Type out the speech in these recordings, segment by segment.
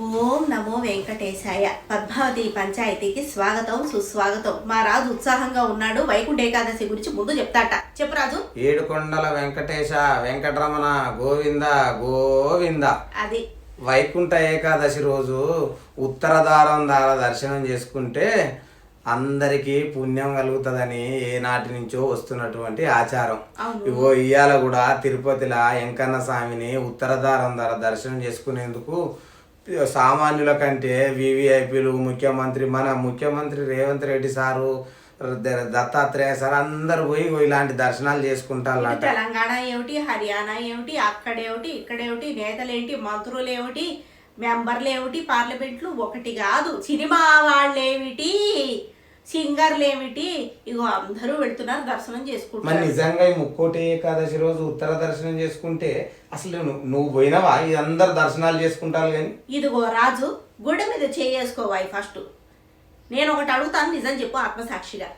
ఓం నమో వెంకటేశాయ. పద్మావతి పంచాయతీకి స్వాగతం సుస్వాగతం. మా రాజు ఉత్సాహంగా ఉన్నాడు. వైకుంఠ ఏకాదశి గురించి ముందు చెప్తాట. చెప్పు రాజు. ఏడుకొండల వెంకటేశ వెంకటరమణ గోవింద గోవింద. అది వైకుంఠ ఏకాదశి రోజు ఉత్తరద్వారం ద్వారా దర్శనం చేసుకుంటే అందరికీ పుణ్యం కలుగుతుందని ఏనాటి నుంచో వస్తున్నటువంటి ఆచారం. ఇగో ఇయ్యాల కూడా తిరుపతిలో వెంకన్న స్వామిని ఉత్తరద్వారం ద్వారా దర్శనం చేసుకునేందుకు సామాన్యుల కంటే వివిఐపీలు మన ముఖ్యమంత్రి రేవంత్ రెడ్డి సారు, దత్తాత్రేయ సార్ అందరు పోయి ఇలాంటి దర్శనాలు చేసుకుంటారు. తెలంగాణ ఏమిటి, హర్యానా ఏమిటి, అక్కడేమిటి ఇక్కడేమిటి, నేతలేంటి, మంత్రులు ఏమిటి, మెంబర్లు ఏమిటి, పార్లమెంట్లు ఒకటి కాదు, సినిమా వాళ్ళేమిటి, సింగర్లు ఏమిటి, ఇగో అందరూ వెళ్తున్నారు, దర్శనం చేసుకుంటారు. నిజంగా ఈ ముక్కోటి ఏకాదశి రోజు ఉత్తర దర్శనం చేసుకుంటే అసలు నువ్వు పోయినావా? ఇది అందరు దర్శనాలు చేసుకుంటారు. కానీ ఇదిగో రాజు, గుడి మీద చేసుకోవాలి. ఫస్ట్ నేను ఒకటి అడుగుతాను, నిజం చెప్పు ఆత్మసాక్షిగా.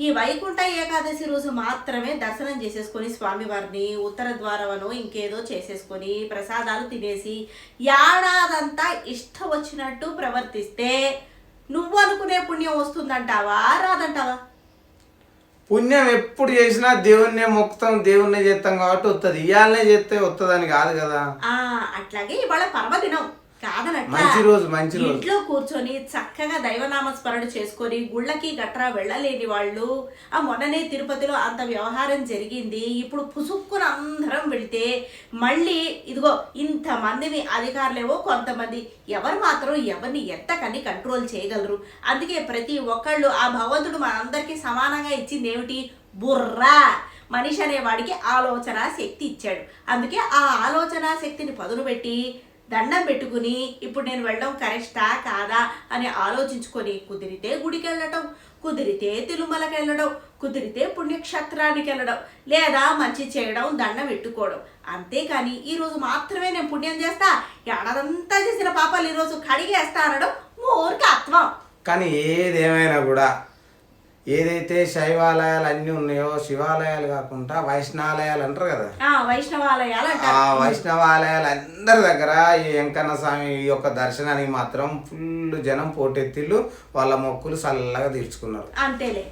ఈ వైకుంఠ ఏకాదశి రోజు మాత్రమే దర్శనం చేసేసుకొని స్వామివారిని ఉత్తర ద్వారమనో ఇంకేదో చేసేసుకొని ప్రసాదాలు తినేసి ఏడాదంతా ఇష్టం వచ్చినట్టు ప్రవర్తిస్తే నువ్వు అనుకునే పుణ్యం వస్తుందంటావా రాదంటావా? పుణ్యం ఎప్పుడు చేసినా దేవుణ్ణే మొక్కుతాం, దేవుణ్ణే చేస్తాం కాబట్టి వస్తుంది. ఇయాలనే చేస్తే వస్తుందని కాదు కదా. అట్లాగే ఇవాళ పర్వదినం కాదనట్లా, మంచి రోజు ఇంట్లో కూర్చొని చక్కగా దైవనామ స్మరణ చేసుకొని గుళ్ళకి గట్రా వెళ్ళలేని వాళ్ళు, మొన్ననే తిరుపతిలో అంత వ్యవహారం జరిగింది. ఇప్పుడు పుసుక్కున అందరం వెళితే మళ్ళీ ఇదిగో ఇంతమందిని అధికారులేవో కొంతమంది ఎవరు మాత్రం ఎవరిని ఎంతకని కంట్రోల్ చేయగలరు. అందుకే ప్రతి ఒక్కళ్ళు ఆ భగవంతుడు మనందరికీ సమానంగా ఇచ్చింది ఏమిటి? బుర్రా. మనిషి అనేవాడికి ఆలోచన శక్తి ఇచ్చాడు. అందుకే ఆ ఆలోచన శక్తిని పదును పెట్టి దండం పెట్టుకుని ఇప్పుడు నేను వెళ్ళడం కరెక్టా కాదా అని ఆలోచించుకొని కుదిరితే గుడికి వెళ్ళడం, కుదిరితే తిరుమలకి వెళ్ళడం, కుదిరితే పుణ్యక్షేత్రానికి వెళ్ళడం, లేదా మంచి చేయడం, దండం పెట్టుకోవడం. అంతేకాని ఈరోజు మాత్రమే నేను పుణ్యం చేస్తా, ఏడాదంతా చేసిన పాపాలు ఈరోజు కడిగేస్తా అనడం మూర్ఖత్వం. కానీ ఏదేమైనా కూడా ఏదైతే శైవాలయాలు అన్నీ ఉన్నాయో శివాలయాలు కాకుండా వైష్ణవాలయాలు అంటారు కదా, వైష్ణవాలయాలు వైష్ణవాలయాలు అందరి దగ్గర ఈ వెంకన్న స్వామి యొక్క దర్శనానికి మాత్రం ఫుల్ జనం పోటెత్తిళ్ళు వాళ్ళ మొక్కులు చల్లగా తీర్చుకున్నారు. అంతేలే.